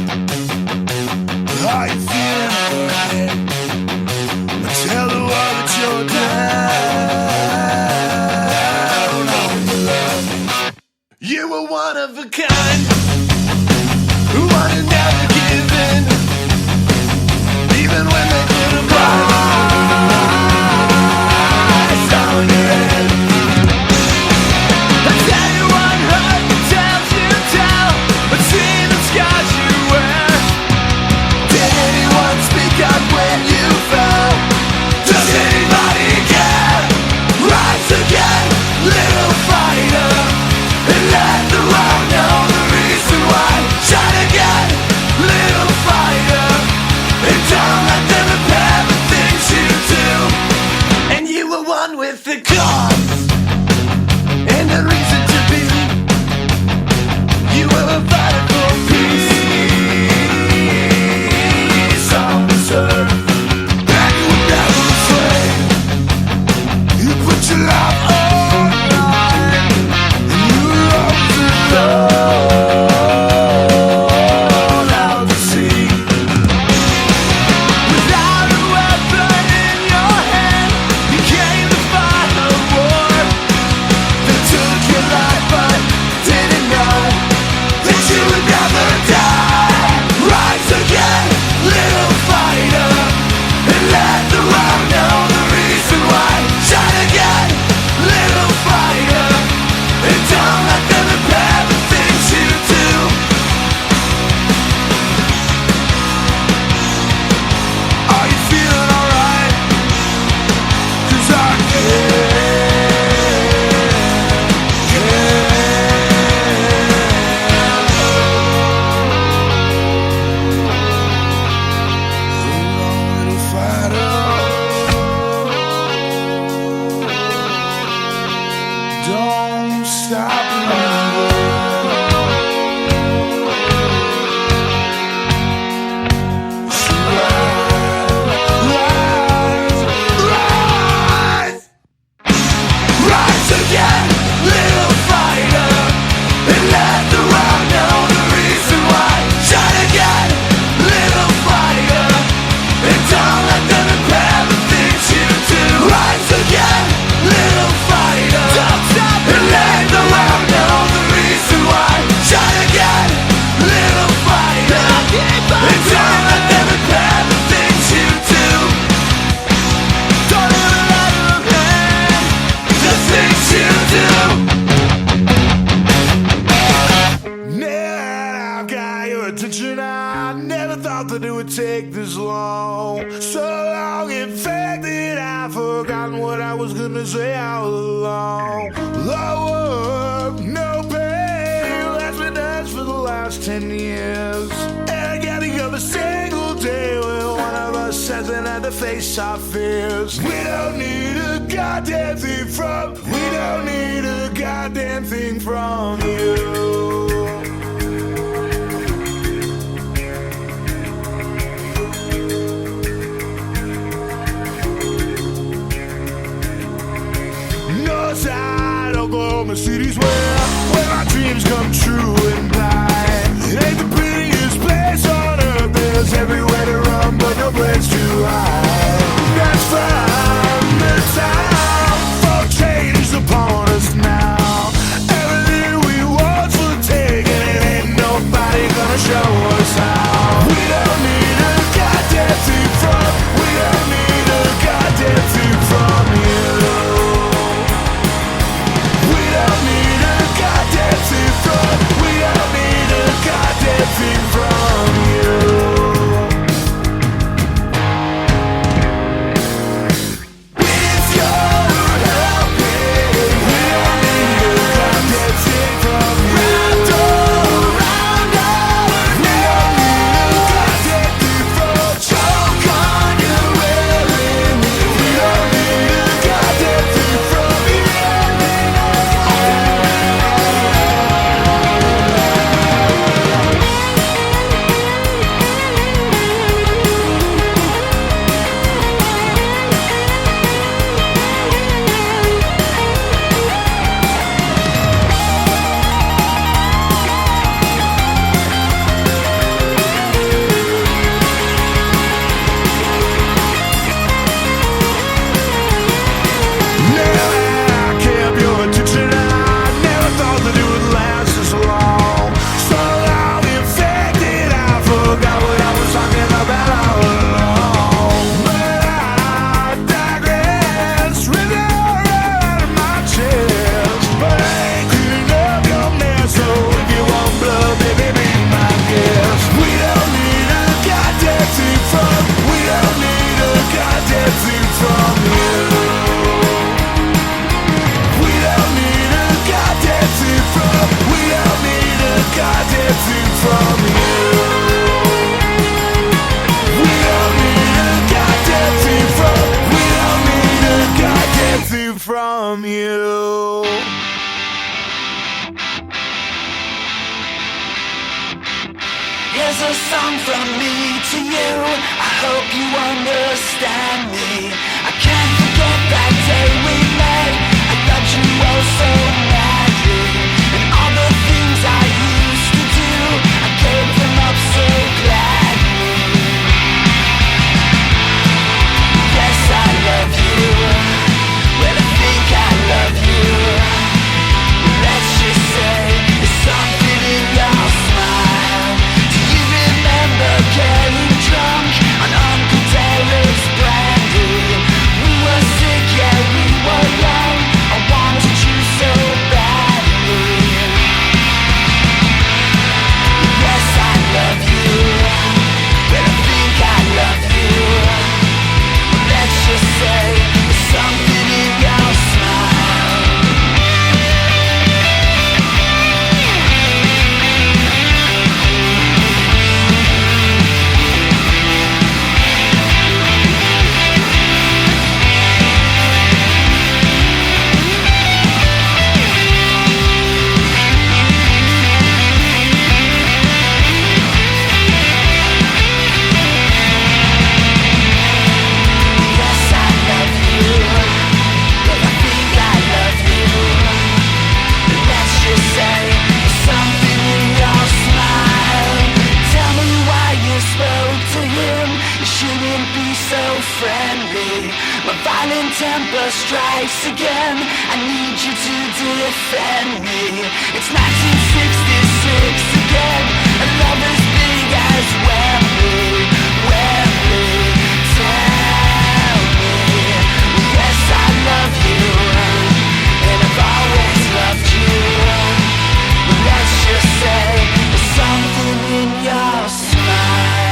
Are you feeling alright? Tell the world that you're down on your love. You were one of a kind, one who never give in, even when they put a price on your head. I tell you what hurt, tells you tell. But see the scars you wear. Did anyone speak up when you fell? Does anybody care? Rise again, little fighter, and let the world know long. So long, in fact, that I've forgotten what I was gonna say all along. Low work, no pay, that's been us for the last 10 years. And I gotta go a single day when one of us hasn't had to face our fears. We don't need a goddamn thing from, we don't need a goddamn thing from you. Northside, Oklahoma City's where my dreams come true and die. It ain't the prettiest place on earth, there's everywhere to run, but no place too high. That's fine, the time for change is upon us now. Everything we want's for taking, and ain't nobody gonna show us how. We don't need a goddamn thing from, we don't need a goddamn thing from you. We don't need a goddamn thing from you. With your helping, we don't need a goddamn thing from you. Wrapped around us, we don't need a goddamn thing from you. Choke on your willing, we don't need a goddamn thing from you. From you. Here's a song from me to you. I hope you understand me. I can't forget that day we met. I thought you were so madly, and all the things I used to do, I gave them up so gladly. Yes, I love you. Well, I think I love you. Let's just say there's something in your smile. Do you remember getting drunk on Uncle Derek's brandy? We were sick, yeah, we were young. I wanted you so badly. Yes, I love you. Well, I think I love you. Let's just say there's something in your smile. Yes, I love you. Well, I think I love you. Let's just say there's something in your smile. Tell me why you spoke to him. You shouldn't be so friendly. My violent temper strikes again. I need you to defend me. It's 1966 again. A love as big as Wembley. Wembley. Tell me. Yes, I love you. And I've always loved you. Let's just say there's something in your smile.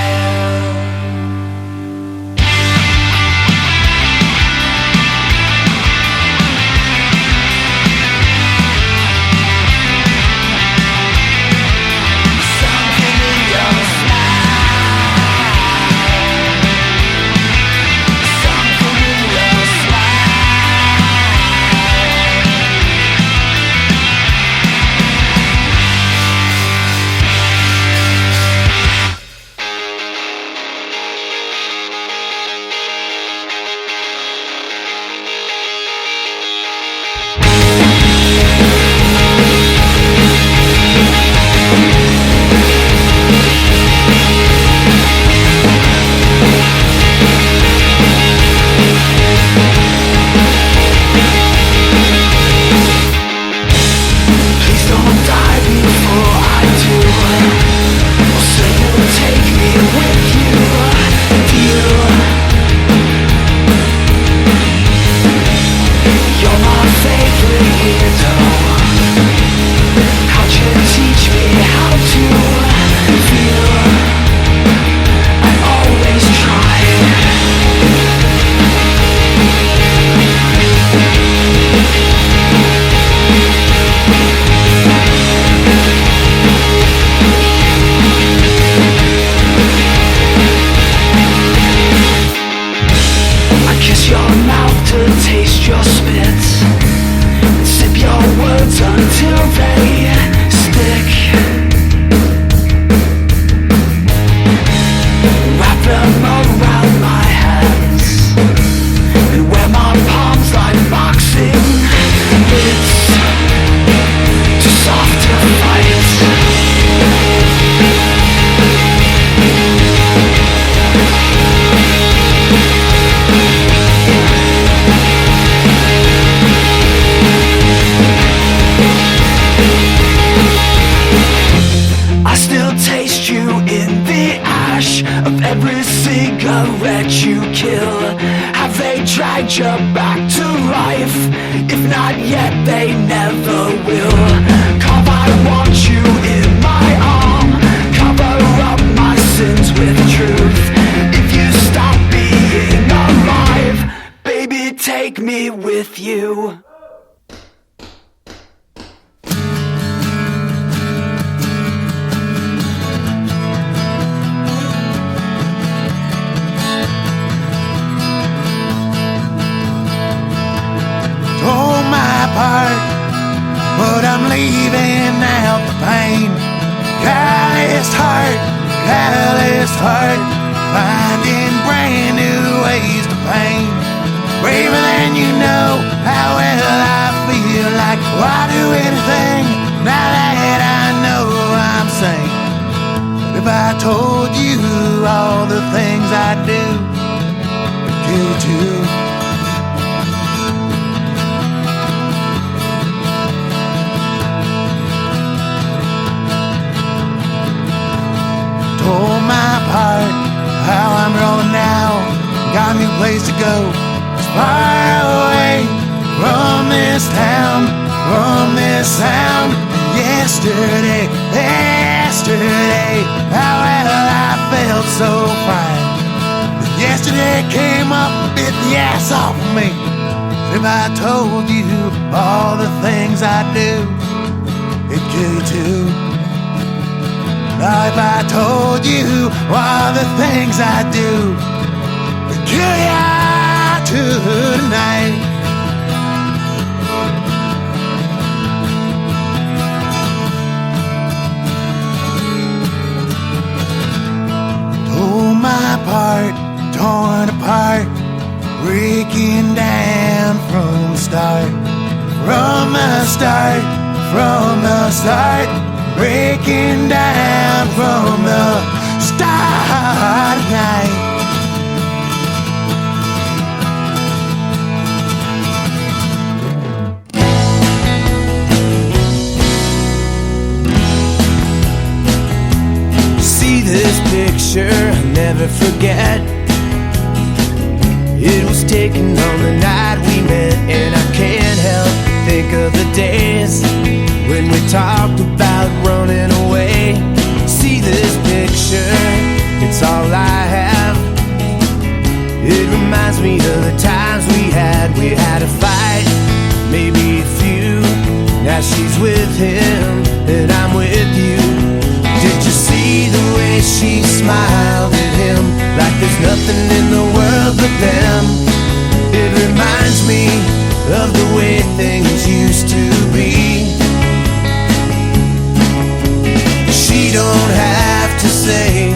kill? Have they dragged you back to life? If not yet, they never will. 'Cause I want you in my arm, cover up my sins with truth. If you stop being alive, baby, take me with you. Tore my part, but I'm leaving out the pain. Calloused heart, finding brand new ways to paint. Braver than you know how well I feel like. Why do anything now that I know I'm sane? But if I told you all the things I do, I'd kill you too. Tore my part, how I'm rolling now. Got a new place to go. It's far away from this town, from this sound. Yesterday, how well I felt so fine. Yesterday came up and bit the ass off of me. If I told you all the things I do, it'd kill you too. Now if I told you all the things I do, it'd kill you tonight. Tore my part, torn apart, breaking down from the start. From the start, breaking down from the start of night. See this picture, I'll never forget. It was taken on the night we met, and I can't help but think of the days when we talked about running away. See this picture, it's all I have. It reminds me of the times we had a fight, maybe a few. Now she's with him and I'm with you. Did you see the way she smiled at him, like there's nothing in the world but them? It reminds me of the way things used to be. She don't have to say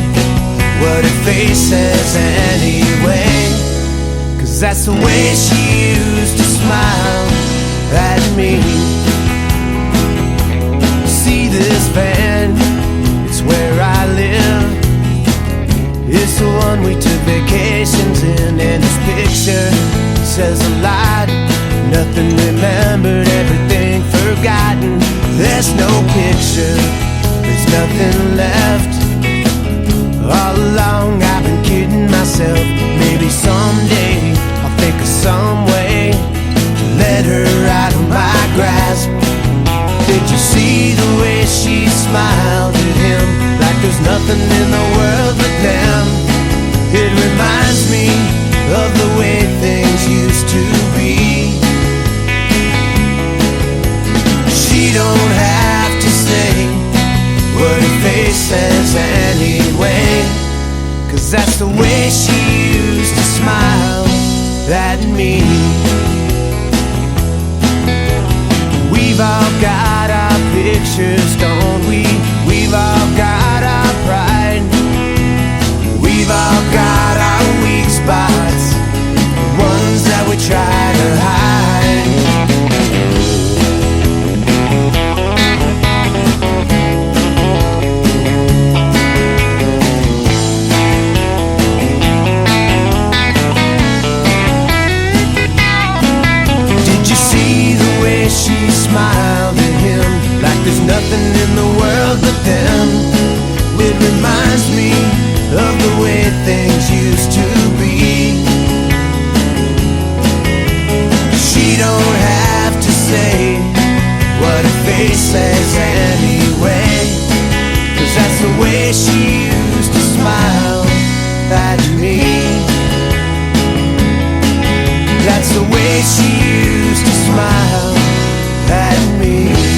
what her face says anyway, 'cause that's the way she used to smile at me. See this van, it's where I live. It's the one we took vacations in, and this picture says a lot. Nothing remembered, everything forgotten. There's no picture, there's nothing left. All along I've been kidding myself. Maybe someday I'll think of some way to let her out of my grasp. Did you see the way she smiled at him, like there's nothing in the world but them? It reminds me of the way things used to be. She don't have to say what her face says anyway, 'cause that's the way she used to smile at me. We've all got our pictures, don't we? We've all got our pride. We've all got our weak spots, the ones that we try to hide. Did you see the way she smiled at him, like there's nothing in the world but them? It reminds me of the way things used to be. she used to smile at me.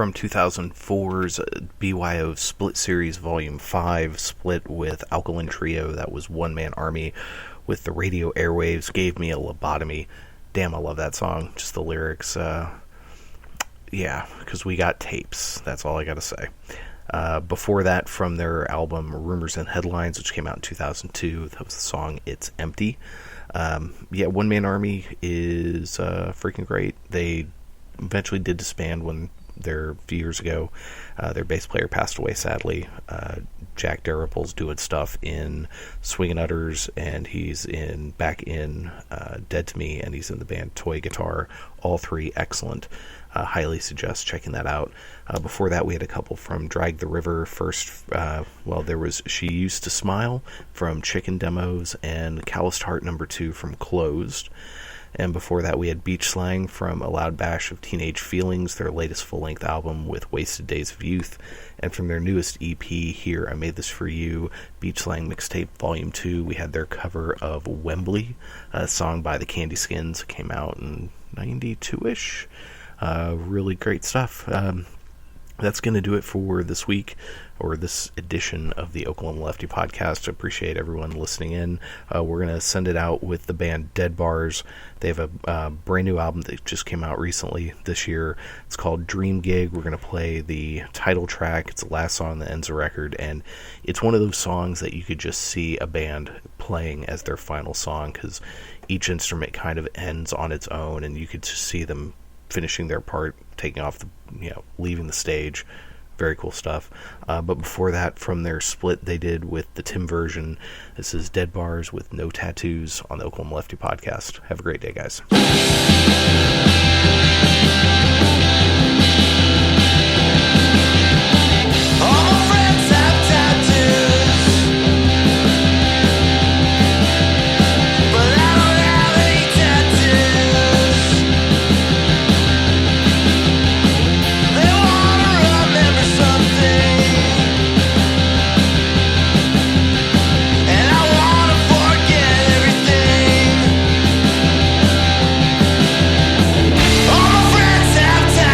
from 2004's BYO Split Series Volume 5, split with Alkaline Trio. That was One Man Army with The Radio Airwaves Gave Me a Lobotomy. Damn, I love that song. Just the lyrics. Yeah, because we got tapes. That's all I got to say. Before that, from their album Rumors and Headlines, which came out in 2002, that was the song It's Empty. Yeah, One Man Army is freaking great. They eventually did disband when there a few years ago. Their bass player passed away, sadly. Jack Darraple's doing stuff in Swingin' Utters, and he's back in Dead to Me, and he's in the band Toy Guitar. All three excellent. Highly suggest checking that out. Before that, we had a couple from Drag the River. First, there was She Used to Smile from Chicken Demos, and Calloused Heart No. 2 from Closed. And before that, we had Beach Slang from A Loud Bash of Teenage Feelings, their latest full-length album with Wasted Days of Youth. And from their newest EP, Here, I Made This For You, Beach Slang Mixtape Volume 2, we had their cover of Wembley, a song by the Candy Skins. It came out in 92-ish. Really great stuff. That's going to do it for this week, or this edition of the Oklahoma Lefty Podcast. I appreciate everyone listening in. We're going to send it out with the band Dead Bars. They have a brand new album that just came out recently this year. It's called Dream Gig. We're going to play the title track. It's the last song that ends the record, and it's one of those songs that you could just see a band playing as their final song, because each instrument kind of ends on its own, and you could just see them finishing their part, taking off leaving the stage. Very cool stuff. But before that, from their split they did with the Tim version, this is Dead Bars with No Tattoos on the Oklahoma Lefty Podcast. Have a great day, guys. All my friends have tattoos, but I don't have any tattoos. They wanna remember something, and I wanna forget everything. All my friends have tattoos.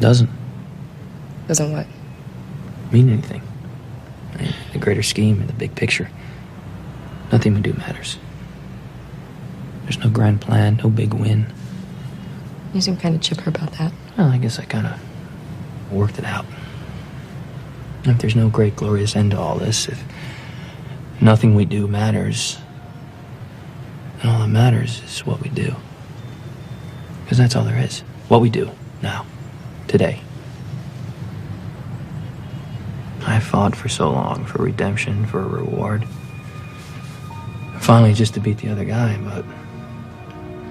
Doesn't. Doesn't what? Mean anything. I mean, the greater scheme and the big picture. Nothing we do matters. There's no grand plan, no big win. You seem kind of chipper about that. Well, I guess I kind of worked it out. If there's no great glorious end to all this, if nothing we do matters, then all that matters is what we do. Because that's all there is. What we do, now, today. I fought for so long for redemption, for a reward. Finally, just to beat the other guy, but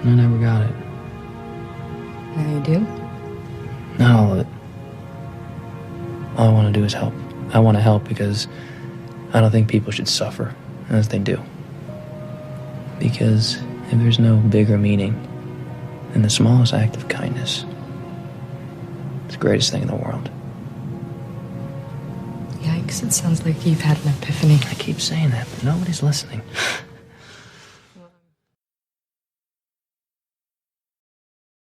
I never got it. Now you do? Not all of it. All I want to do is help. I want to help because I don't think people should suffer as they do. Because if there's no bigger meaning than the smallest act of kindness, it's the greatest thing in the world. Yikes, it sounds like you've had an epiphany. I keep saying that, but nobody's listening.